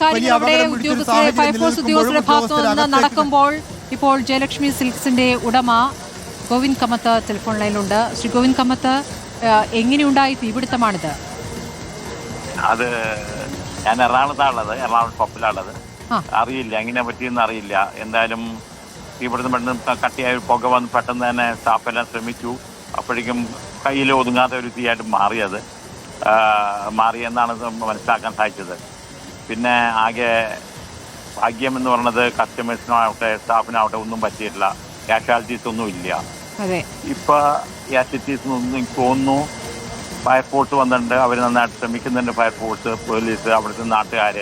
ഉദ്യോഗസ്ഥരെ ഫയർഫോഴ്സ് ഉദ്യോഗസ്ഥരുടെ ഭാഗത്തു നിന്ന് നടക്കുമ്പോൾ ഇപ്പോൾ ജയലക്ഷ്മി സിൽക്സിന്റെ ഉടമ ഗോവിന്ദ് കമ്മത്ത് ടെലിഫോൺ ലൈനിലുണ്ട്. ശ്രീ ഗോവിന്ദ് കമ്മത്ത്, എങ്ങനെയുണ്ടായി തീപിടുത്തമാണിത്? അത് ഞാൻ എറണാകുളത്താണുള്ളത്, എറണാകുളം പപ്പിലാണുള്ളത്. അറിയില്ല, എങ്ങനെ പറ്റിയെന്ന് അറിയില്ല. എന്തായാലും തീപിടുത്തം പെട്ടെന്ന് കട്ടിയായ പുക വന്ന് പെട്ടെന്ന് തന്നെ സ്റ്റാഫെല്ലാം ശ്രമിച്ചു. അപ്പോഴേക്കും കയ്യിൽ ഒതുങ്ങാത്ത ഒരു തീയായിട്ട് മാറിയെന്നാണ് മനസ്സിലാക്കാൻ സാധിച്ചത്. പിന്നെ ആകെ ഭാഗ്യം എന്ന് പറയുന്നത് കസ്റ്റമേഴ്സിനാവട്ടെ സ്റ്റാഫിനാവട്ടെ ഒന്നും പറ്റിയിട്ടില്ല, കാഷ്വാലിറ്റീസ് ഒന്നും ഇല്ല. ഇപ്പൊ കാഷ്വാലിറ്റീസ് ഒന്നും എനിക്ക് തോന്നുന്നു ഫയർഫോഴ്സ് വന്നിട്ടുണ്ട്, അവർ നന്നായിട്ട് ശ്രമിക്കുന്നുണ്ട്. ഫയർഫോഴ്സ്, പോലീസ്, അവിടുത്തെ നാട്ടുകാർ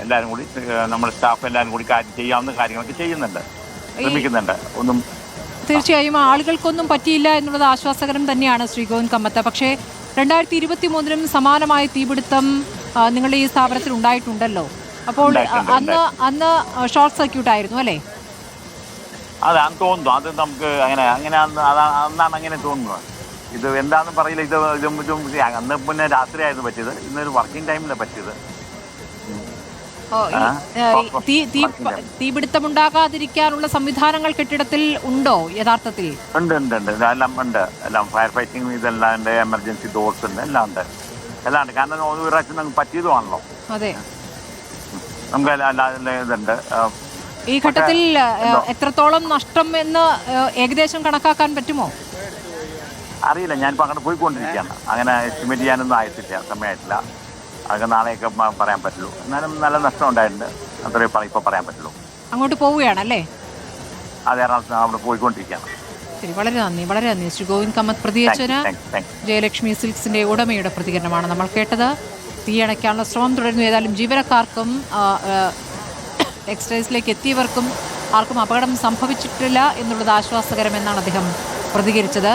എല്ലാവരും കൂടി, നമ്മുടെ സ്റ്റാഫ് എല്ലാവരും കൂടി ചെയ്യാവുന്ന കാര്യങ്ങളൊക്കെ ചെയ്യുന്നുണ്ട്, ശ്രമിക്കുന്നുണ്ട്. ഒന്നും തീർച്ചയായും ആളുകൾക്കൊന്നും പറ്റിയില്ല എന്നുള്ളത് ആശ്വാസകരം തന്നെയാണ് ശ്രീ ഗോവിന്ദ് കമ്മത്ത്. പക്ഷേ 2023 സമാനമായ തീപിടുത്തം നിങ്ങളുടെ ഈ സ്ഥാപനത്തിൽ ഉണ്ടായിട്ടുണ്ടല്ലോ. അപ്പോൾ അന്ന് ഷോർട്ട് സർക്യൂട്ട് ആയിരുന്നു അല്ലേ? അതാന്ന് തോന്നുന്നു. അത് നമുക്ക് അന്നാണ് അങ്ങനെ തോന്നുന്നത്. ഇത് എന്താണെന്ന് പറയില്ല. അന്ന് പിന്നെ രാത്രിയായിരുന്നു പറ്റിയത്, ഇന്നൊരു വർക്കിംഗ് ടൈമിലാണ് പറ്റിയത്. തീപിടുത്തമുണ്ടാകാതിരിക്കാനുള്ള സംവിധാനങ്ങൾ കെട്ടിടത്തിൽ ഉണ്ടോ യഥാർത്ഥത്തിൽ? ഉണ്ട്, എല്ലാം ഉണ്ട്. എല്ലാം ഫയർ ഫൈറ്റിംഗ് ഇതെല്ലാം ഉണ്ട്, എമർജൻസി ഡോർസ് ഉണ്ട്, എല്ലാം ഉണ്ട്. കാരണം ഒരു പ്രാവശ്യം നമുക്ക് പറ്റിയതുമാണല്ലോ. അതെ, നമുക്ക് ഇതുണ്ട്. ഈ ഘട്ടത്തിൽ എത്രത്തോളം നഷ്ടം എന്ന് ഏകദേശം കണക്കാക്കാൻ പറ്റുമോ? അറിയില്ല, ഞാനിപ്പോൾ അങ്ങോട്ട് പോയിക്കൊണ്ടിരിക്കുകയാണ്. അങ്ങനെ എസ്റ്റിമേറ്റ് ചെയ്യാനൊന്നും ആയിട്ടില്ല, സമയമായിട്ടില്ല. അതൊക്കെ നാളെയൊക്കെ പറയാൻ പറ്റുള്ളൂ. എന്നാലും നല്ല നഷ്ടം ഉണ്ടായിട്ടുണ്ട്, അത്രേ ഇപ്പോൾ പറയാൻ പറ്റുള്ളൂ. അങ്ങോട്ട് പോവുകയാണല്ലേ? അതെ, അവിടെ പോയിക്കൊണ്ടിരിക്കുകയാണ്. ശരി, വളരെ നന്ദി ശ്രീ ഗോവിന്ദ് കമ്മത്ത്. പ്രതികരിച്ചതിന് ജയലക്ഷ്മി സിൽക്സിന്റെ ഉടമയുടെ പ്രതികരണമാണ് നമ്മൾ കേട്ടത്. തീയണയ്ക്കാനുള്ള ശ്രമം തുടരുന്നു. ഏതായാലും ജീവനക്കാർക്കും ടെക്സ്റ്റൈൽസിലേക്ക് എത്തിയവർക്കും ആർക്കും അപകടം സംഭവിച്ചിട്ടില്ല എന്നുള്ളത് ആശ്വാസകരമെന്നാണ് അദ്ദേഹം പ്രതികരിച്ചത്.